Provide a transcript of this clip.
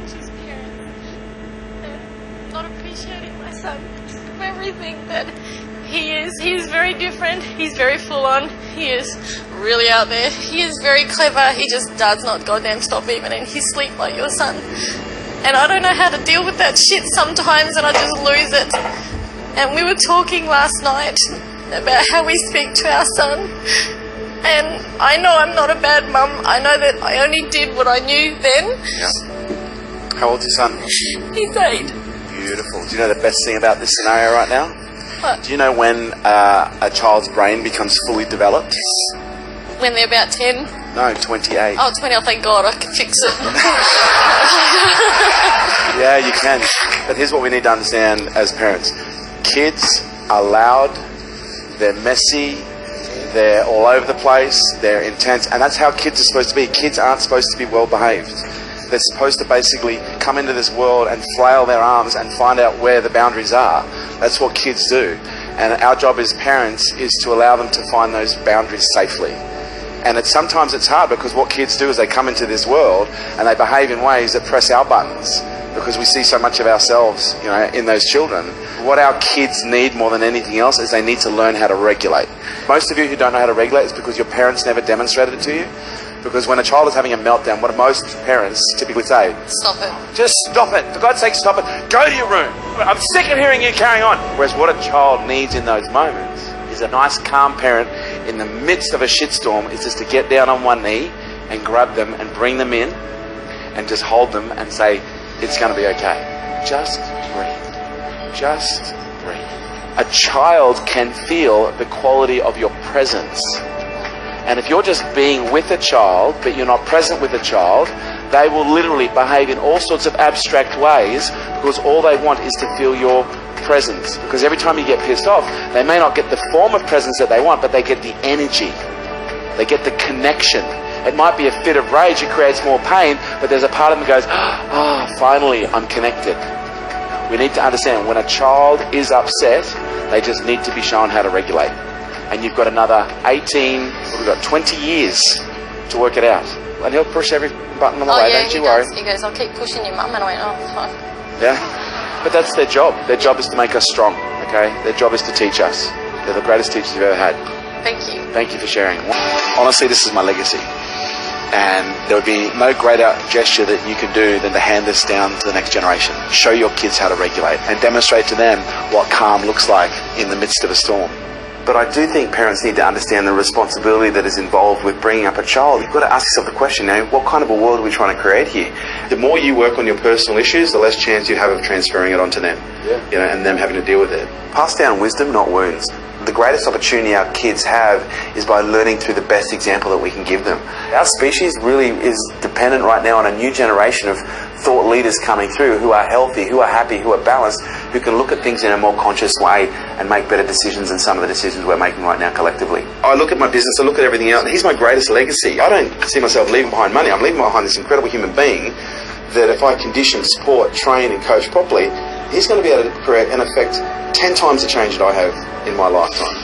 watch his parents not appreciating my son for everything that he is. He is very different. He's very full on. He is really out there. He is very clever. He just does not goddamn stop even in his sleep like your son. And I don't know how to deal with that shit sometimes, and I just lose it. And we were talking last night about how we speak to our son. And I know I'm not a bad mum. I know that I only did what I knew then. Yeah. How old's your son? He's 8. Beautiful. Do you know the best thing about this scenario right now? What? Do you know when a child's brain becomes fully developed? When they're about 10? No, 28. Oh, 20, oh thank God, I can fix it. Yeah, you can. But here's what we need to understand as parents. Kids are loud, they're messy, they're all over the place, they're intense, and that's how kids are supposed to be. Kids aren't supposed to be well behaved. They're supposed to basically come into this world and flail their arms and find out where the boundaries are. That's what kids do. And our job as parents is to allow them to find those boundaries safely. And sometimes it's hard because what kids do is they come into this world and they behave in ways that press our buttons because we see so much of ourselves, in those children. What our kids need more than anything else is they need to learn how to regulate. Most of you who don't know how to regulate is because your parents never demonstrated it to you. Because when a child is having a meltdown, what do most parents typically say? Stop it. Just stop it. For God's sake, stop it. Go to your room. I'm sick of hearing you carrying on. Whereas what a child needs in those moments is a nice, calm parent in the midst of a shitstorm is just to get down on one knee and grab them and bring them in and just hold them and say, it's going to be okay. Just breathe. Just breathe. A child can feel the quality of your presence. And if you're just being with a child, but you're not present with a child, they will literally behave in all sorts of abstract ways because all they want is to feel your presence. Because every time you get pissed off, they may not get the form of presence that they want, but they get the energy. They get the connection. It might be a fit of rage, it creates more pain, but there's a part of them that goes, finally, I'm connected. We need to understand when a child is upset, they just need to be shown how to regulate. And you've got another 20 years to work it out. And he'll push every button on the way, don't you worry. He goes, I'll keep pushing you, Mum. And I went, oh, fine. Yeah? But that's their job. Their job is to make us strong, okay? Their job is to teach us. They're the greatest teachers you've ever had. Thank you. Thank you for sharing. Honestly, this is my legacy. And there would be no greater gesture that you can do than to hand this down to the next generation. Show your kids how to regulate and demonstrate to them what calm looks like in the midst of a storm. But I do think parents need to understand the responsibility that is involved with bringing up a child. You've got to ask yourself the question now, what kind of a world are we trying to create here? The more you work on your personal issues, the less chance you have of transferring it onto them, and them having to deal with it. Pass down wisdom, not wounds. The greatest opportunity our kids have is by learning through the best example that we can give them. Our species really is dependent right now on a new generation of thought leaders coming through who are healthy, who are happy, who are balanced, who can look at things in a more conscious way and make better decisions than some of the decisions we're making right now collectively. I look at my business, I look at everything else, and he's my greatest legacy. I don't see myself leaving behind money. I'm leaving behind this incredible human being that if I condition, support, train and coach properly, he's going to be able to create and affect 10 times the change that I have in my lifetime.